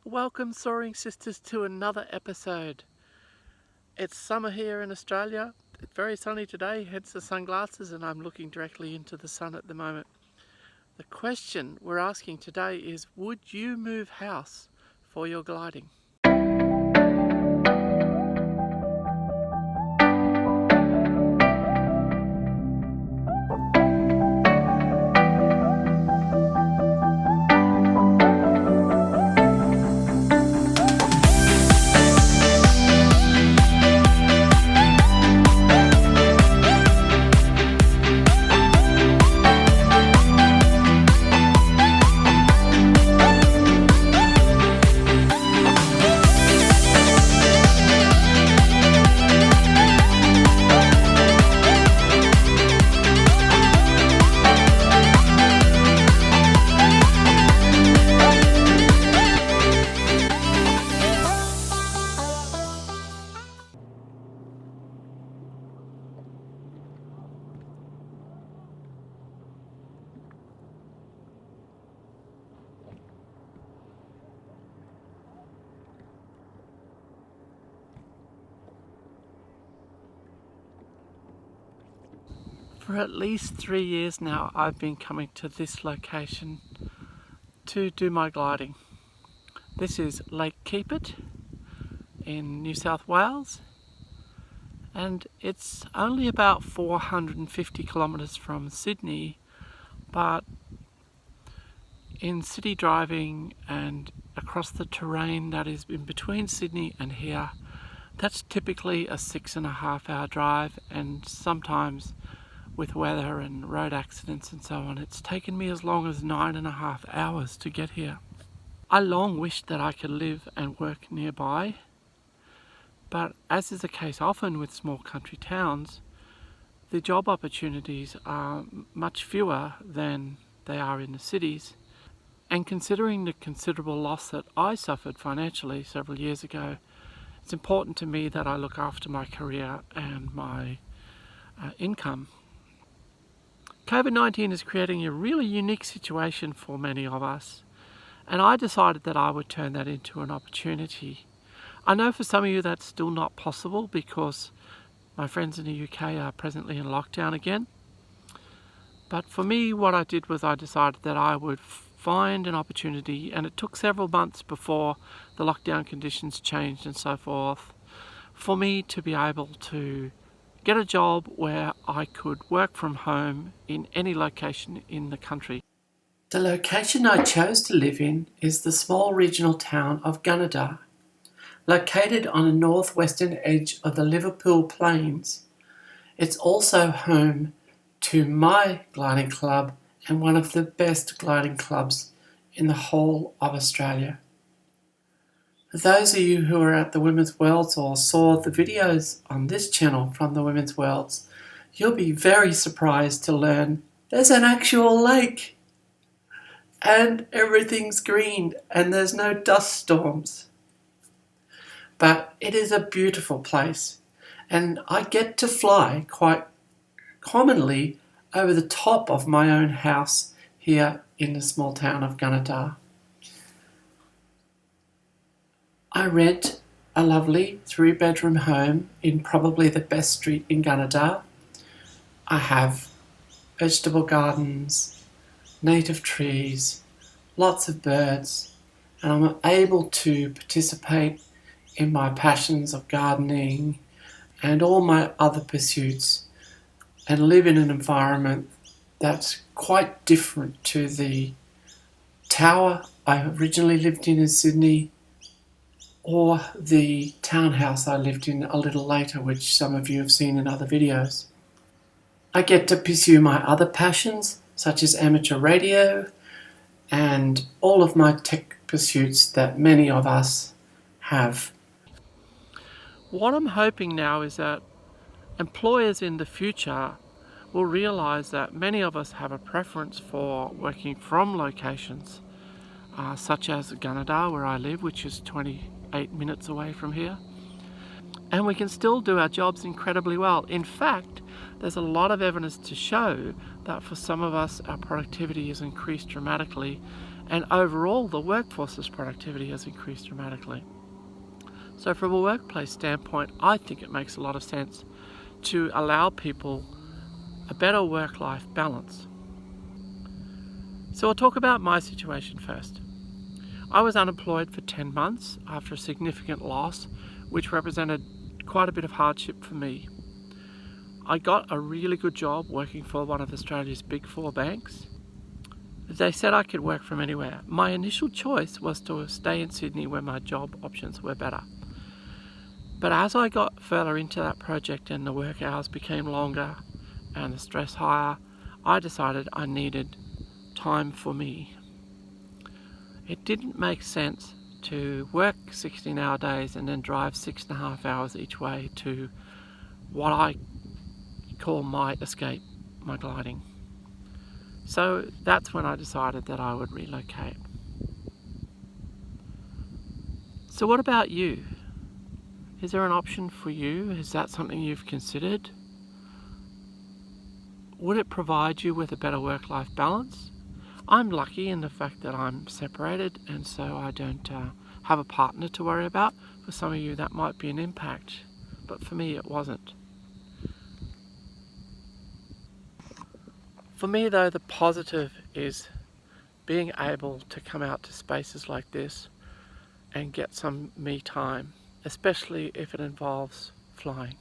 Welcome, Soaring Sisters, to another episode. It's summer here in Australia. It's very sunny today, hence the sunglasses, and I'm looking directly into the sun at the moment. The question we're asking today is, would you move house for your gliding? For at least 3 years now, I've been coming to this location to do my gliding. This is Lake Keepit in New South Wales, and it's only about 450 kilometres from Sydney, but in city driving and across the terrain that is in between Sydney and here, that's typically a 6.5 hour drive, and sometimes with weather and road accidents and so on, it's taken me as long as 9.5 hours to get here. I long wished that I could live and work nearby, but as is the case often with small country towns, the job opportunities are much fewer than they are in the cities. And considering the considerable loss that I suffered financially several years ago, it's important to me that I look after my career and my income. COVID-19 is creating a really unique situation for many of us, and I decided that I would turn that into an opportunity. I know for some of you that's still not possible because my friends in the UK are presently in lockdown again. But for me, what I did was I decided that I would find an opportunity, and it took several months before the lockdown conditions changed and so forth, for me to be able to get a job where I could work from home in any location in the country. The location I chose to live in is the small regional town of Gunnedah, located on the northwestern edge of the Liverpool Plains. It's also home to my gliding club and one of the best gliding clubs in the whole of Australia. For those of you who are at the Women's Worlds or saw the videos on this channel from the Women's Worlds, you'll be very surprised to learn there's an actual lake and everything's green and there's no dust storms. But it is a beautiful place, and I get to fly quite commonly over the top of my own house here in the small town of Gunnedah. I rent a lovely 3-bedroom home in probably the best street in Gunnedah. I have vegetable gardens, native trees, lots of birds, and I'm able to participate in my passions of gardening and all my other pursuits and live in an environment that's quite different to the tower I originally lived in Sydney, or the townhouse I lived in a little later, which some of you have seen in other videos. I get to pursue my other passions, such as amateur radio and all of my tech pursuits that many of us have. What I'm hoping now is that employers in the future will realise that many of us have a preference for working from locations, such as Gunnedah, where I live, which is 28 minutes away from here. And we can still do our jobs incredibly well. In fact, there's a lot of evidence to show that for some of us, our productivity has increased dramatically, and overall the workforce's productivity has increased dramatically. So from a workplace standpoint, I think it makes a lot of sense to allow people a better work-life balance. So I'll talk about my situation first. I was unemployed for 10 months after a significant loss, which represented quite a bit of hardship for me. I got a really good job working for one of Australia's big four banks. They said I could work from anywhere. My initial choice was to stay in Sydney where my job options were better. But as I got further into that project and the work hours became longer and the stress higher, I decided I needed time for me. It didn't make sense to work 16-hour days and then drive 6.5 hours each way to what I call my escape, my gliding. So that's when I decided that I would relocate. So what about you? Is there an option for you? Is that something you've considered? Would it provide you with a better work-life balance? I'm lucky in the fact that I'm separated and so I don't have a partner to worry about. For some of you that might be an impact, but for me it wasn't. For me though, the positive is being able to come out to spaces like this and get some me time, especially if it involves flying.